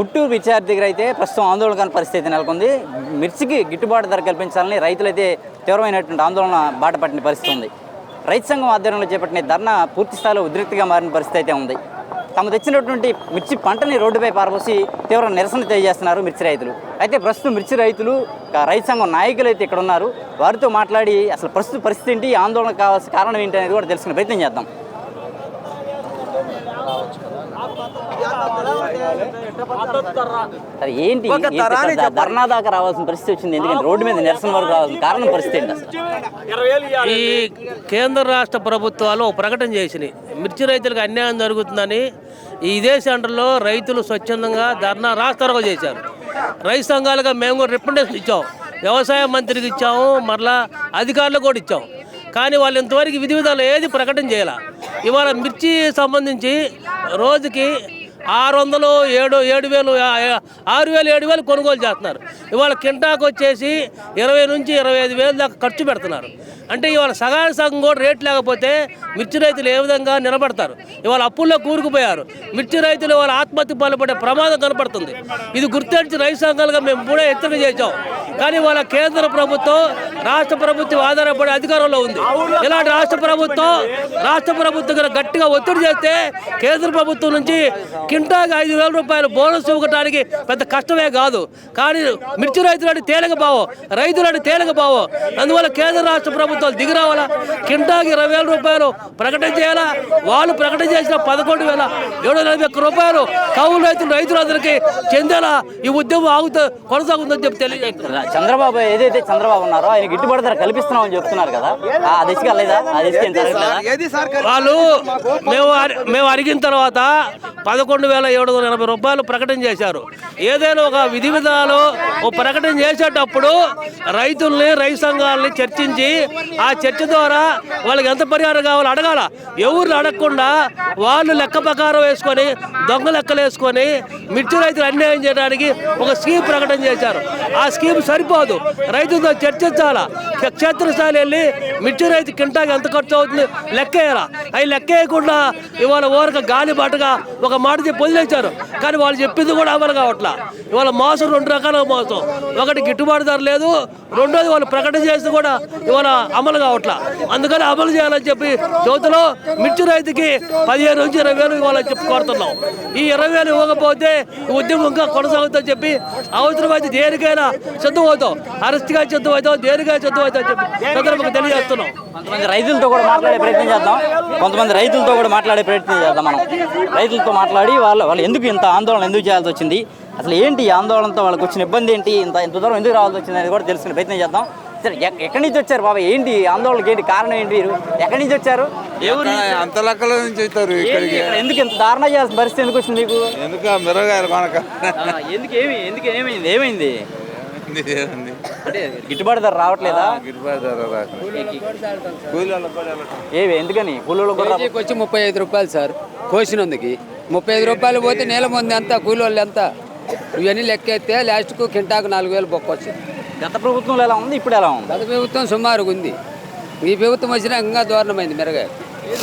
గుంటూరు విచారణ దగ్గర అయితే ప్రస్తుతం ఆందోళనకర పరిస్థితి నెలకొంది. మిర్చికి గిట్టుబాటు ధర కల్పించాలని రైతులైతే తీవ్రమైనటువంటి ఆందోళన బాట పట్టిన పరిస్థితి ఉంది. రైతు సంఘం ఆధ్వర్యంలో చేపట్టిన ధర్నా పూర్తి స్థాయిలో ఉద్రిక్తగా మారిన పరిస్థితి అయితే ఉంది. తాము తెచ్చినటువంటి మిర్చి పంటని రోడ్డుపై పారబోసి తీవ్ర నిరసన తెలియజేస్తున్నారు మిర్చి రైతులు. అయితే ప్రస్తుతం మిర్చి రైతులు రైతు సంఘం నాయకులు అయితే ఇక్కడ ఉన్నారు. వారితో మాట్లాడి అసలు ప్రస్తుత పరిస్థితి ఏంటి, ఆందోళన కావాల్సిన కారణం ఏంటి అనేది కూడా తెలుసుకునే ప్రయత్నం చేద్దాం. ఏంటి ధర్నా దాకా రావాల్సిన పరిస్థితి వచ్చింది? ఎందుకంటే రోడ్డు మీద నిరసన వరకు రావాల్సిన కారణం పరిస్థితి ఏంటి అసలు? ఈ కేంద్ర రాష్ట్ర ప్రభుత్వాలు ప్రకటన చేసినాయి మిర్చి రైతులకు అన్యాయం జరుగుతుందని. ఇదే సెంటర్లో రైతులు స్వచ్ఛందంగా ధర్నా రాస్తారోకో చేశారు. రైతు సంఘాలుగా మేము కూడా రిప్రజెంటేషన్ ఇచ్చాం, వ్యవసాయ మంత్రికి ఇచ్చాము, మరలా అధికారులకు కూడా ఇచ్చాం. కానీ వాళ్ళు ఇంతవరకు విధి విధాలు ఏది ప్రకటన చేయాల. ఇవాళ మిర్చి సంబంధించి రోజుకి 600, 7,000, 6,000 కొనుగోలు చేస్తున్నారు. ఇవాళ కింటాకు వచ్చేసి 20 నుంచి 25,000 దాకా ఖర్చు పెడుతున్నారు. అంటే ఇవాళ సగం కూడా రేట్ లేకపోతే మిర్చి రైతులు ఏ విధంగా నిలబడతారు? ఇవాళ అప్పుల్లో కూరుకుపోయారు. మిర్చి రైతులు ఇవాళ ఆత్మహత్య పాల్పడే ప్రమాదం కనపడుతుంది. ఇది గుర్తించి రైతు సంఘాలుగా మేము కూడా హెచ్చరిక చేశాం. కానీ వాళ్ళ కేంద్ర ప్రభుత్వం రాష్ట్ర ప్రభుత్వం ఆధారపడే అధికారంలో ఉంది. ఇలాంటి రాష్ట్ర ప్రభుత్వం గట్టిగా ఒత్తిడి చేస్తే కేంద్ర ప్రభుత్వం నుంచి కింటాకి 5,000 రూపాయలు బోనస్ ఇవ్వడానికి పెద్ద కష్టమే కాదు. కానీ మిర్చి రైతులంటే తేలిక భావం, రైతులంటే తేలిక భావం. అందువల్ల కేంద్ర రాష్ట్ర ప్రభుత్వాలు దిగిరావాలా, కింటాకి 20,000 రూపాయలు ప్రకటన చేయాలా. వాళ్ళు ప్రకటన చేసిన 11,740 రూపాయలు కౌలు రైతులందరికీ చెందేలా ఈ ఉద్యమం కొనసాగుతుందని చెప్పి తెలియజేస్తున్నారు. చంద్రబాబు ఏదైతే చంద్రబాబు ఉన్నారో ఆయన గిట్టుబాటు ధర కల్పిస్తున్నామని చెప్తున్నారు కదా, ఆ దిశగా లేదా? ఆ దిశగా వాళ్ళు మేము అడిగిన తర్వాత 11,740 రూపాయలు ప్రకటన చేశారు. ఏదైనా ఒక విధి విధాలు ప్రకటన చేసేటప్పుడు రైతుల్ని, రైతు సంఘాలని చర్చించి ఆ చర్చ ద్వారా వాళ్ళకి ఎంత పరిహారం కావాలో అడగాల. ఎవరిని అడగకుండా వాళ్ళు లెక్క ప్రకారం వేసుకొని దొంగ లెక్కలు వేసుకొని మిర్చి రైతులు అన్యాయం చేయడానికి ఒక స్కీమ్ ప్రకటన చేశారు. ఆ స్కీమ్ సరిపోదు, రైతులతో చర్చించాలా. క్షేత్రస్థాయిలో వెళ్ళి మిర్చి రైతు కింటాకి ఎంత ఖర్చు అవుతుంది లెక్క వేయాలా. అవి లెక్క వేయకుండా ఇవాళ ఊరక గాలి బాటగా ఒక మాట చెప్పి వదిలేశారు. కానీ వాళ్ళు చెప్పింది కూడా అమలు కావట్లా. ఇవాళ మోసం 2 రకాల మోసం. ఒకటి గిట్టుబాటు ధర లేదు, రెండోది వాళ్ళు ప్రకటన చేసి కూడా ఇవాళ అమలు కావట్లా. అందుకని అమలు చేయాలని చెప్పి యువతలో మిర్చి రైతుకి 15 నుంచి 20,000 ఇవ్వాలని చెప్పి కోరుతున్నాం. ఈ 20,000 ఇవ్వకపోతే ఉద్యమం ఇంకా కొనసాగుతుందని చెప్పి అవసరమైతే దేనికైనా సిద్ధమవుతాం, అరెస్ట్గా సిద్ధమవుతాం, దేనికైనా సిద్ధమవుతాం చెప్పి ప్రజలకు తెలియజేస్తున్నాం. కొంతమంది రైతులతో కూడా మాట్లాడే ప్రయత్నం చేద్దాం. మనం రైతులతో మాట్లాడి వాళ్ళు ఎందుకు ఇంత ఆందోళన ఎందుకు చేయాల్సి వచ్చింది, అసలు ఏంటి ఈ ఆందోళనతో వాళ్ళకి వచ్చిన ఇబ్బంది ఏంటి, ఇంత దూరం ఎందుకు రావాల్సి వచ్చింది అనేది కూడా తెలుసుకునే ప్రయత్నం చేద్దాం. సరే, ఎక్కడి నుంచి వచ్చారు బాబా? ఏంటి ఆందోళనకి ఏంటి కారణం ఏంటి? మీరు ఎక్కడి నుంచి వచ్చారు? అంత లెక్కల నుంచి వచ్చారు ఇక్కడికి. ఎందుకు ఇంత దారుణ చేయాల్సిన పరిస్థితి ఎందుకు వచ్చింది మీకు? ఏమైంది? అంటే గిట్టుబాటు ధర రావట్లేదా? ఎందుకని కూలీలు వచ్చి 35 రూపాయలు సార్ కోసినందుకు. 35 రూపాయలు పోతే నేల మంది ఎంత, కూలి వాళ్ళు ఎంత, ఇవన్నీ లెక్క ఎత్తే లాస్ట్కు కింటాకు 4,000 బొక్క వచ్చింది. గత ప్రభుత్వంలో ఎలా ఉంది, ఇప్పుడు ఎలా ఉంది? గత ప్రభుత్వం సుమారుగా ఉంది, ఈ ప్రభుత్వం వచ్చినా ఇంకా దారుణమైంది మెరగా.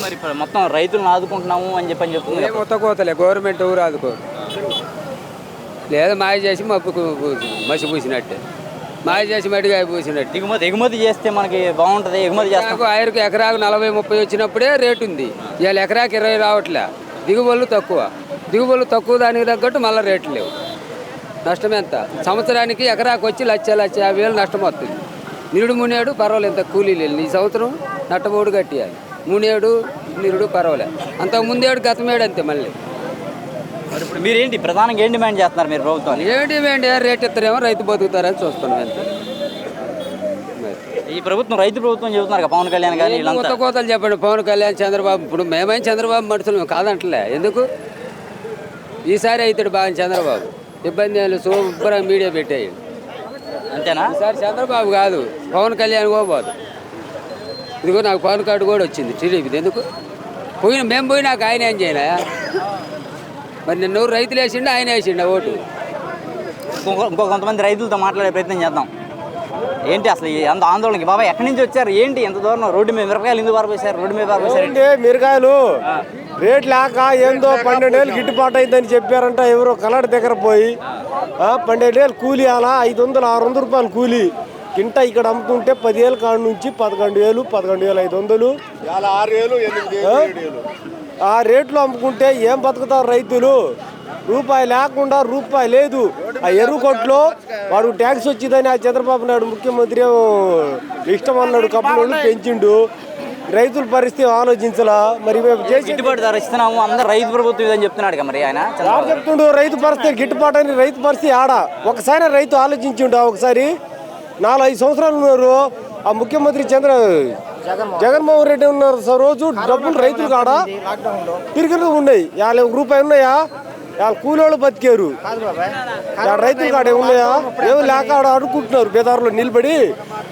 మరి మొత్తం రైతులను ఆదుకుంటున్నాము అని చెప్తుంది. కొత్త కోతలే, గవర్నమెంట్ ఎవరు ఆదుకోరు. లేదా మాయ చేసి మసి పూసినట్టే, మాయ చేసి మడిగా పూసినట్టు. ఎగుమతి చేస్తే మనకి బాగుంటుంది. ఎగుమతి చేస్తాం. ఆయనకు ఎకరాకు 40-30 వచ్చినప్పుడే రేటు ఉంది. ఇవాళ ఎకరాకి 20 రావట్లే. దిగుబడులు తక్కువ దానికి తగ్గట్టు మళ్ళీ రేట్లు లేవు. నష్టం ఎంత? సంవత్సరానికి ఎకరాకు వచ్చి 1,50,000 నష్టం వస్తుంది. నిరుడు మునేడు పర్వాలేదు, ఇంత కూలీలు వెళ్ళి ఈ సంవత్సరం నట్టబోడు కట్టియాలి. మునేడు నిరుడు పర్వాలేదు, అంతకు ముందేడు గతమేడు అంతే. మళ్ళీ ఇప్పుడు మీరేంటి ప్రధానంగా ఏం డిమాండ్ చేస్తున్నారు మీరు ప్రభుత్వం? ఏం డిమాండ్? రేట్ ఇస్తారేమో రైతు బతుకుతారని చూస్తున్నాం అంతే. ఈ ప్రభుత్వం రైతు ప్రభుత్వం చెబుతున్నారు కదా, పవన్ కళ్యాణ్ కానీ కొత్త కోతలు చెప్పండి. పవన్ కళ్యాణ్, చంద్రబాబు. ఇప్పుడు మేమైనా చంద్రబాబు మనుషులు కాదంటలే. ఎందుకు ఈసారి అవుతాడు బాగా చంద్రబాబు? ఇబ్బంది శుభ్రంగా మీడియా పెట్టేయండి అంతేనా? ఈసారి చంద్రబాబు కాదు, పవన్ కళ్యాణ్ పోదు. ఇదిగో నాకు పవన్ కార్డు కూడా వచ్చింది టీడీపీది. ఎందుకు మేము పోయినాక ఆయన ఏం చేయనా? మరి నిన్న రైతులు వేసిండు, ఆయన వేసిండు ఓటు. కొంతమంది రైతులతో మాట్లాడే ప్రయత్నం చేద్దాం. ఏంటి అసలు అంత ఆందోళనకి బాబా ఎక్కడి నుంచి వచ్చారు? ఏంటి ఎంత దూరం? రోడ్డు మీద మిరపకాయలు ఎందుకు పారబోసారు? రోడ్డు మీద పారబోసారు మిరకాయలు రేట్ లేక ఏందో 12 ఏళ్ళు గిట్టుబాటు అయిందని చెప్పారంట ఎవరో కలర్ దగ్గర పోయి 12 ఏళ్ళు కూలీ అలా 500-600 రూపాయలు కూలీ కింట ఇక్కడ అమ్ముతుంటే 10 ఏళ్ళ కాడ నుంచి 11,000-11,500 ఆ రేట్లు అమ్ముకుంటే ఏం బతుకుతారు రైతులు? రూపాయి లేకుండా రూపాయి లేదు. ఆ ఎరువు కొట్లో వాడు ట్యాక్స్ వచ్చిందని ఆ చంద్రబాబు నాయుడు ముఖ్యమంత్రి ఇష్టం అన్నాడు, కప్పులు పెంచిండు. రైతుల పరిస్థితి ఆలోచించలా. మరి మేము చేసి గిట్టుబాటు ధర ఇస్తున్నాము అందరూ రైతు ప్రభుత్వం ఇదని చెప్తున్నాడు మరి ఆయన చెప్తుండు. రైతు పరిస్థితి గిట్టుబాటు అని రైతు పరిస్థితి ఆడ ఒకసారి రైతు ఆలోచించిండు. ఒకసారి 4-5 సంవత్సరాలు ఉన్నారు ఆ ముఖ్యమంత్రి జగన్మోహన్ రెడ్డి ఉన్నారు. రోజు డబ్బులు రైతులు కాడ తిరిగి ఉన్నాయి. 1 రూపాయి ఉన్నాయా? కూలోళ్ళు బతికారు. రైతులు కాడ ఉన్నాయా? ఏమి లేక ఆడ అడుక్కుంటున్నారు. బేదారులో నిలబడి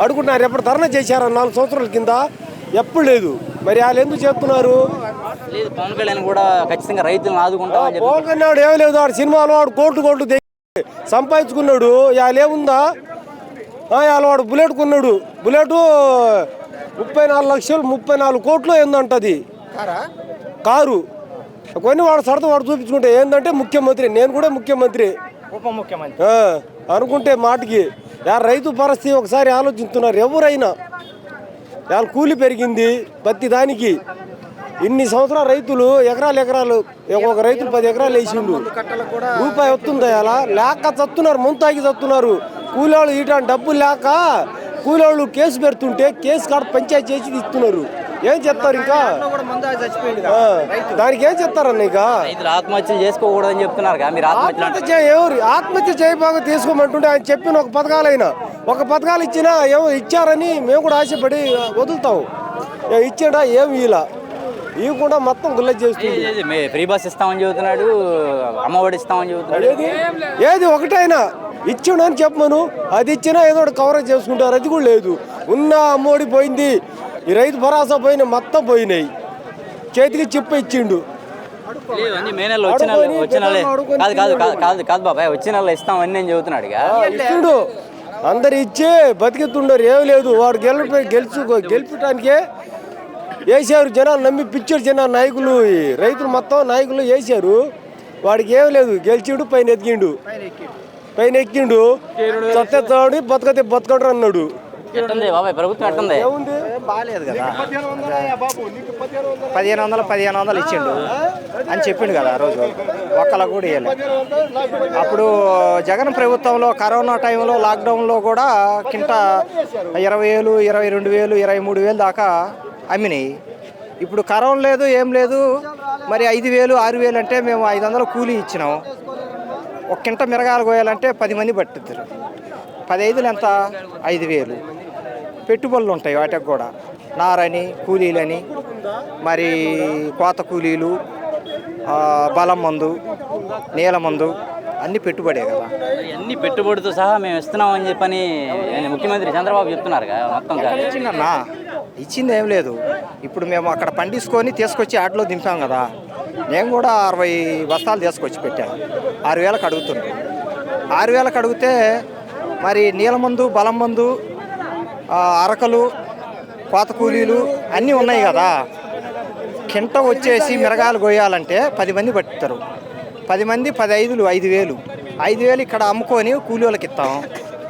అడుగుతున్నారు. ఎప్పుడు ధర్నా చేశారు 4 సంవత్సరాల కింద? ఎప్పుడు లేదు. మరి వాళ్ళు ఎందుకు చెప్తున్నారు? పవన్ కళ్యాణ్ కూడా ఖచ్చితంగా రైతులను ఆదుకుంటామని పవన్ కళ్యాణ్ ఏమి లేదు. వాడు సినిమాలో వాడు కోట్లు సంపాదించుకున్నాడు. వాళ్ళు ఏముందా? వాడు బుల్లెట్ కొన్నాడు. బుల్లెట్ 34 లక్షలు 34 కోట్లు ఏందంటది కారు కొన్ని. వాడు సరదా వాడు చూపించుకుంటే ఏంటంటే ముఖ్యమంత్రి, నేను కూడా ముఖ్యమంత్రి ఉప ముఖ్యమంత్రి అనుకుంటే మాటకి రైతు పరిస్థితి ఒకసారి ఆలోచిస్తున్నారు ఎవరైనా. వాళ్ళ కూలి పెరిగింది ప్రతి దానికి. ఇన్ని సంవత్సరాలు రైతులు ఎకరాలు ఒక రైతులు 10 ఎకరాలు వేసిండు. రూపాయి వస్తుందా? అలా లేక చస్తున్నారు, ముంతాగి చస్తున్నారు. కూలోళ్ళు ఇటువంటి డబ్బులు లేక కూలోళ్ళు కేసు పెడుతుంటే కేసు కాడ పంచాయతీ చేసి ఇస్తున్నారు. ఏం చెప్తారు ఇంకా? దానికి ఏం చెప్తారన్న? ఇక ఆత్మహత్యలు చేసుకోకూడదని చెప్తున్నారు. మీరు ఎవరు ఆత్మహత్య చేయబాగా తీసుకోమంటుంటే ఆయన చెప్పిన ఒక పథకాలు ఇచ్చినా ఇచ్చారని మేము కూడా ఆశపడి వదులుతాం. ఇచ్చాడా ఏమి ఇలా ఇవ్వకుండా మొత్తం గుల్ల చేస్తుంది. ఫ్రీ బస్ ఇస్తామని చెబుతున్నాడు, అమ్మఒడి ఇస్తామని చెబుతున్నాడు. ఏది ఒకటైనా ఇచ్చాడు అని చెప్పమను. అది ఇచ్చినా ఏదో కవరేజ్ చేసుకుంటారు. అది కూడా లేదు. ఉన్న అమ్మఒడి పోయింది, ఈ రైతు భరోసా పోయిన మొత్తం పోయినాయి. చేతికి చిప్ప ఇచ్చిండు. మే నెలలో వచ్చే నెల కాదు బాబాయ్, వచ్చే నెలలో ఇస్తామని నేను చెబుతున్నాడు. ఇచ్చిండు అందరు ఇచ్చి బతికెత్తుండరు. ఏమి లేదు. వాడు గెలిపటానికే వేసారు. జనాలు నమ్మి పిచ్చారు. జనాలు నాయకులు, రైతులు మొత్తం నాయకులు వేసారు. వాడికి ఏమి లేదు. గెలిచిండు, పైన ఎక్కిండు చత్తెత్తాడు, బతకడు అన్నాడు. బాబాయ్ ప్రభుత్వం ఎట్టుంది? బాగాలేదు కదా. 1500 ఇచ్చిండు అని చెప్పిండు కదా ఆ రోజు. ఒక్కలా కూడా ఇవ్వలేదు. అప్పుడు జగన్ ప్రభుత్వంలో కరోనా టైంలో లాక్డౌన్లో కూడా కింట 20,000, 22,000, 23,000 దాకా అమ్మినాయి. ఇప్పుడు కరోనా లేదు, ఏం లేదు. మరి 5,000, 6,000 అంటే మేము 500 కూలీ ఇచ్చినాం. ఒక కింట మిరగాయలు కోయాలంటే 10 మంది పట్టుతారు. 15 ఎంత? 5,000 పెట్టుబడులు ఉంటాయి. వాటికి కూడా నారని, కూలీలని, మరి కోత కూలీలు, బలం మందు, నీల మందు అన్ని పెట్టుబడే కదా. అన్ని పెట్టుబడితో సహా మేము ఇస్తున్నామని చెప్పని ముఖ్యమంత్రి చంద్రబాబు చెప్తున్నారు కదా. మొత్తం ఇచ్చిందన్నా, ఇచ్చింది ఏం లేదు. ఇప్పుడు మేము అక్కడ పండించుకొని తీసుకొచ్చి ఆటలో దింపాం కదా. నేను కూడా 60 బస్తాలు తీసుకొచ్చి పెట్టాను. 6,000కి అడుగుతున్నాను. 6,000కి అడిగితే మరి నీల మందు, బలం మందు, అరకలు, కోత కూలీలు అన్నీ ఉన్నాయి కదా. కింట వచ్చేసి మిరగాయలు కోయాలంటే 10 మంది పట్టుతారు. 10 మంది 15, 5,000. 5,000 ఇక్కడ అమ్ముకొని కూలీలకి ఇస్తాం.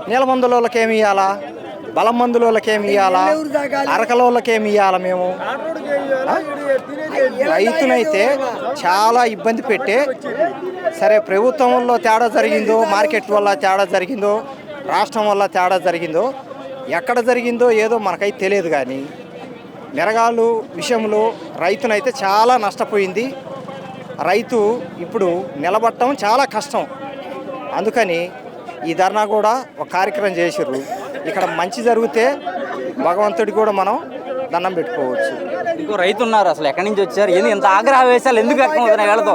నీల మందులకి ఏమి ఇవ్వాలా? బలం మందులకి ఏమి ఇవ్వాలా? అరకలకి ఏమి ఇవ్వాలా? మేము రైతునైతే చాలా ఇబ్బంది పెట్టే. సరే ప్రభుత్వంలో తేడా జరిగిందో, మార్కెట్ వల్ల తేడా జరిగిందో, రాష్ట్రం వల్ల తేడా జరిగిందో, ఎక్కడ జరిగిందో ఏదో మనకైతే తెలియదు. కానీ మిరగాలు విషయంలో రైతునైతే చాలా నష్టపోయింది. రైతు ఇప్పుడు నిలబడటం చాలా కష్టం. అందుకని ఈ ధర్నా కూడా ఒక కార్యక్రమం చేసిర్రు. ఇక్కడ మంచి జరిగితే భగవంతుడికి కూడా మనం దండం పెట్టుకోవచ్చు. ఇంకో రైతు ఉన్నారు, అసలు ఎక్కడి నుంచి వచ్చారు, ఎంత ఆగ్రహ వేశాలు ఎందుకు వ్యక్తం అవుతున్నాయి వీళ్ళతో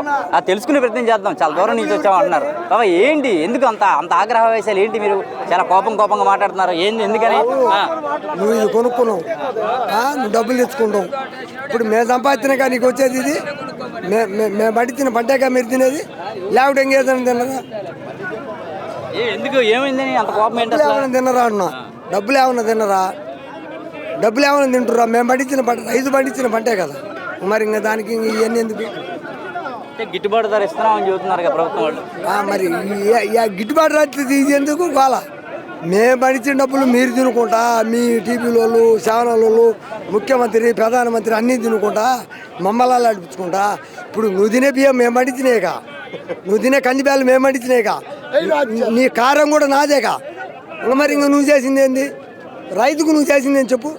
తెలుసుకునే ప్రయత్నం చేద్దాం. చాలా దూరం నుంచి వచ్చాము అంటున్నారు. బాబా ఏంటి, ఎందుకు అంత ఆగ్రహ వేశాలు ఏంటి? మీరు చాలా కోపంగా మాట్లాడుతున్నారు. ఏంది, ఎందుకని? నువ్వు ఇది కొనుక్కున్నావు, నువ్వు డబ్బులు తెచ్చుకుంటావు. ఇప్పుడు మేము సంపాదించినాక నీకు వచ్చేది ఇది. మేము పట్టించిన పంటగా మీరు తినేది. లేకపోతే ఇంకేదైనా తిన్నరా? ఎందుకు, ఏమైందని అంత కోపం ఏంటి? తిన్నరా అన్న? డబ్బులు ఏమన్నా తిన్నరా? డబ్బులు ఏమైనా తింటురా? మేము పండించిన పంట, రైతు పండించిన పంటే కదా. మరి ఇంకా దానికి ఇంక ఇవన్నీ ఎందుకు? అంటే గిట్టుబాటు ధర ఇస్తున్నామని చెబుతున్నారు కదా ప్రభుత్వం వాళ్ళు. మరి గిట్టుబాటు రైతు ఇది ఎందుకు గోల? మేము పడిచిన డబ్బులు మీరు తినుకుంటా, మీ టీవీలోళ్ళు ఛానళ్ళు ముఖ్యమంత్రి ప్రధానమంత్రి అన్నీ తినుకుంటా మమ్మల్ని నడిపించుకుంటా. ఇప్పుడు నువ్వు తినే బియ్యం మేము పండించినాయిగా, నువ్వు తినే కందిబ్యాలు మేము పండించినాయిగా, నీ కారం కూడా నాదేగా. ఇంకా మరి ఇంకా నువ్వు చేసింది ఏంది? రైతుకు నువ్వు చేసింది అని చెప్పు.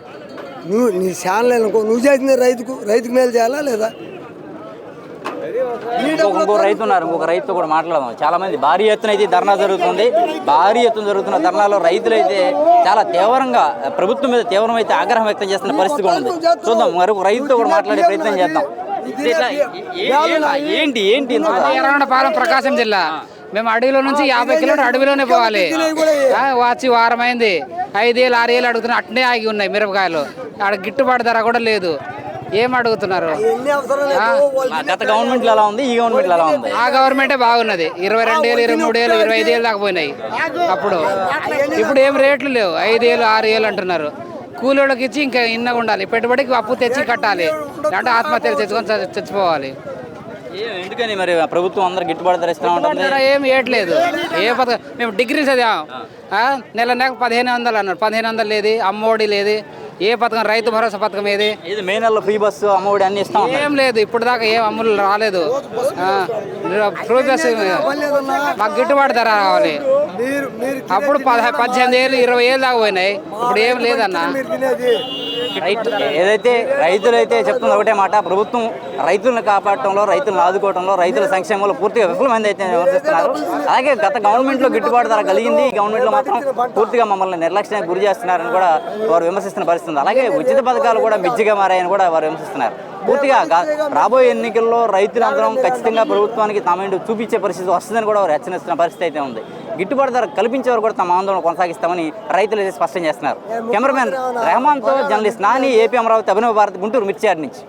నువ్వు నీ ఛానల్ అనుకో, నువ్వు చేసింది రైతుకు మేలు చేయాలా లేదా? ఇంకో రైతు ఉన్నారు, ఇంకొక రైతు కూడా మాట్లాడదాం. చాలా మంది భారీ ఎత్తున అయితే ధర్నా జరుగుతుంది. భారీ ఎత్తున జరుగుతున్న ధర్నాలో రైతులు అయితే చాలా తీవ్రంగా ప్రభుత్వం మీద తీవ్రమైతే ఆగ్రహం వ్యక్తం చేస్తున్న పరిస్థితి కూడా ఉంది. చూద్దాం, మరొక రైతుతో కూడా మాట్లాడే ప్రయత్నం చేద్దాం. ఏంటి ఏంటి ఎర్రగొండపాలెం ప్రకాశం జిల్లా. మేము అడవిలో నుంచి 50 కిలోమీటర్ అడవిలోనే పోవాలి. వచ్చి వారం అయింది, 5 ఏళ్ళు 6 ఏళ్ళు అడుగుతున్నా, అట్నే ఆగి ఉన్నాయి మిరపకాయలు. ఆడ గిట్టుబాటు ధర కూడా లేదు. ఏం అడుగుతున్నారు? గత గవర్నమెంట్ ఎలా ఉంది, ఈ గవర్నమెంట్ ఎలా ఉంది? ఆ గవర్నమెంటే బాగున్నది. 22 ఏళ్ళు 23 ఏళ్ళు 25 ఏళ్ళు దాకా పోయినాయి అప్పుడు. ఇప్పుడు ఏం రేట్లు లేవు. 5 ఏళ్ళు 6 ఏళ్ళు అంటున్నారు. కూలీళ్ళకి ఇచ్చి ఇంకా ఇన్నగా ఉండాలి. పెట్టుబడికి అప్పు తెచ్చి కట్టాలి, అంటే ఆత్మహత్యలు తెచ్చుకొని చచ్చిపోవాలి. ఎందుకని మరి ప్రభుత్వం అందరు గిట్టుబాటు ధర ఇస్తా ఉంటుంది? ఏం ఇవ్వట్లేదు. ఏ పథకం? మేము డిగ్రీ చదివాం, నెల 1500 అన్నారు. 1500 లేదు, అమ్మఒడి లేదు. ఏ పథకం? రైతు భరోసా పథకం ఏది? ఇది మే నెలలో ఫ్రీ బస్సు అమ్మఒడి అన్ని ఇస్తాం. ఏం లేదు, ఇప్పుడు దాకా ఏం అమ్ములు రాలేదు. ఫ్రీ బస్ మాకు గిట్టుబాటు ధర రావాలి. అప్పుడు 18 ఏళ్ళు 20 ఏళ్ళు దాకా పోయినాయి. ఇప్పుడు ఏం లేదన్నా. ఏదైతే రైతులైతే చెప్తున్న ఒకటే మాట, ప్రభుత్వం రైతులను కాపాడటంలో, రైతులను ఆదుకోవడంలో, రైతుల సంక్షేమంలో పూర్తిగా విఫలమైంది అయితే విమర్శిస్తున్నారు. అలాగే గత గవర్నమెంట్లో గిట్టుబాటు ధర కలిగింది, ఈ గవర్నమెంట్లో మాత్రం పూర్తిగా మమ్మల్ని నిర్లక్ష్యానికి గురి చేస్తున్నారని కూడా వారు విమర్శిస్తున్న పరిస్థితి. అలాగే ఉచిత పథకాలు కూడా మిజ్జిగా మారాయని కూడా వారు విమర్శిస్తున్నారు. పూర్తిగా రాబోయే ఎన్నికల్లో రైతులందరం ఖచ్చితంగా ప్రభుత్వానికి తమేంటో చూపించే పరిస్థితి వస్తుందని కూడా వారు హెచ్చరిస్తున్న పరిస్థితి అయితే ఉంది. గిట్టుబాటు ధర కల్పించేవారు కూడా తమ ఆందోళన కొనసాగిస్తామని రైతులు అయితే స్పష్టం చేస్తున్నారు. కెమెరామెన్ రెహమాన్తో journalist Nani, AP Amaravati, Abhinav Bharat, Guntur mirchi yard నుంచి.